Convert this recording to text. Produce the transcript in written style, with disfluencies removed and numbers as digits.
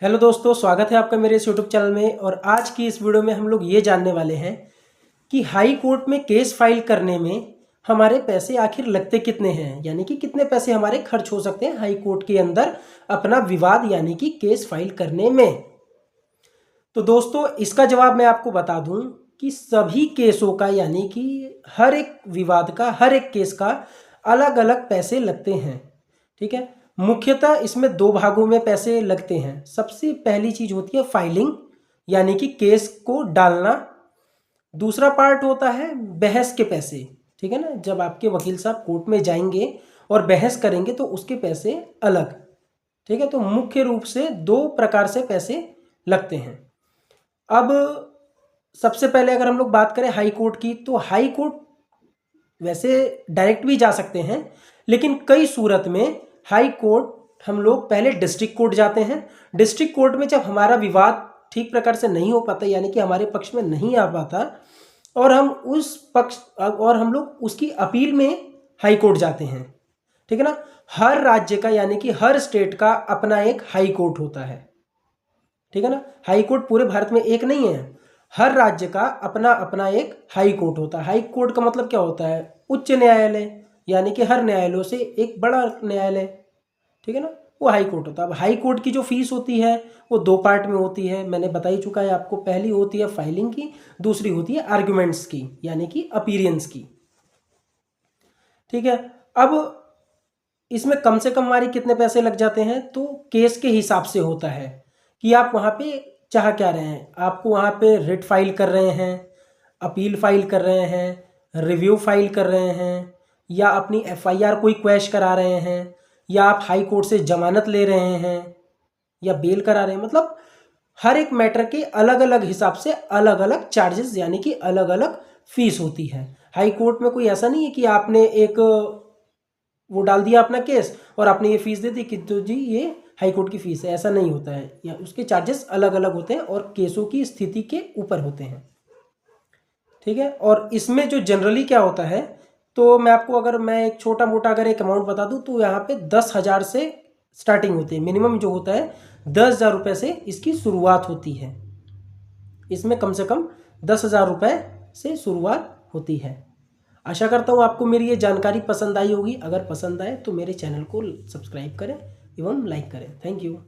Hello दोस्तों, स्वागत है आपका मेरे इस यूट्यूब चैनल में। और आज की इस वीडियो में हम लोग ये जानने वाले हैं कि हाई कोर्ट में केस फाइल करने में हमारे पैसे आखिर लगते कितने हैं, यानी कि कितने पैसे हमारे खर्च हो सकते हैं हाई कोर्ट के अंदर अपना विवाद यानी कि केस फाइल करने में। तो दोस्तों, इसका जवाब मैं आपको बता दूं कि सभी केसों का यानी कि हर एक विवाद का, हर एक केस का अलग अलग पैसे लगते हैं। ठीक है, मुख्यतः इसमें दो भागों में पैसे लगते हैं। सबसे पहली चीज होती है फाइलिंग, यानी कि केस को डालना। दूसरा पार्ट होता है बहस के पैसे। ठीक है ना, जब आपके वकील साहब कोर्ट में जाएंगे और बहस करेंगे तो उसके पैसे अलग। ठीक है, तो मुख्य रूप से दो प्रकार से पैसे लगते हैं। अब सबसे पहले अगर हम लोग बात करें हाई कोर्ट की, तो हाई कोर्ट वैसे डायरेक्ट भी जा सकते हैं, लेकिन कई सूरत में हाई कोर्ट हम लोग पहले डिस्ट्रिक्ट कोर्ट जाते हैं। डिस्ट्रिक्ट कोर्ट में जब हमारा विवाद ठीक प्रकार से नहीं हो पाता, यानी कि हमारे पक्ष में नहीं आ पाता, और हम लोग उसकी अपील में हाई कोर्ट जाते हैं। ठीक है ना, हर राज्य का यानी कि हर स्टेट का अपना एक हाई कोर्ट होता है। ठीक है ना, हाई कोर्ट पूरे भारत में एक नहीं है, हर राज्य का अपना अपना एक हाई कोर्ट होता है। हाई कोर्ट का मतलब क्या होता है? उच्च न्यायालय, यानी कि हर न्यायालयों से एक बड़ा न्यायालय। ठीक है ना, वो हाई कोर्ट होता है। अब हाई कोर्ट की जो फीस होती है वो दो पार्ट में होती है, मैंने बता ही चुका है आपको। पहली होती है फाइलिंग की, दूसरी होती है आर्ग्यूमेंट्स की, यानी कि अपीयरेंस की। ठीक है, अब इसमें कम से कम हमारे कितने पैसे लग जाते हैं, तो केस के हिसाब से होता है कि आप वहाँ पे चाह क्या रहे हैं। आपको वहाँ पे रिट फाइल कर रहे हैं, अपील फाइल कर रहे हैं, रिव्यू फाइल कर रहे हैं, या अपनी एफआईआर कोई क्वैश करा रहे हैं, या आप हाई कोर्ट से जमानत ले रहे हैं, या बेल करा रहे हैं। मतलब हर एक मैटर के अलग अलग हिसाब से अलग अलग चार्जेस यानी कि अलग अलग फीस होती है। हाई कोर्ट में कोई ऐसा नहीं है कि आपने एक वो डाल दिया अपना केस और आपने ये फीस दे दी कि तो जी ये हाई कोर्ट की फीस है, ऐसा नहीं होता है। या उसके चार्जेस अलग अलग होते हैं और केसों की स्थिति के ऊपर होते हैं। ठीक है, और इसमें जो जनरली क्या होता है, तो मैं आपको अगर मैं एक छोटा मोटा अगर एक अमाउंट बता दूं, तो यहाँ पे 10,000 से स्टार्टिंग होती है। मिनिमम जो होता है 10,000 रुपये से इसकी शुरुआत होती है। इसमें कम से कम 10,000 रुपये से शुरुआत होती है। आशा करता हूँ आपको मेरी ये जानकारी पसंद आई होगी। अगर पसंद आए तो मेरे चैनल को सब्सक्राइब करें एवं लाइक करें। Thank you.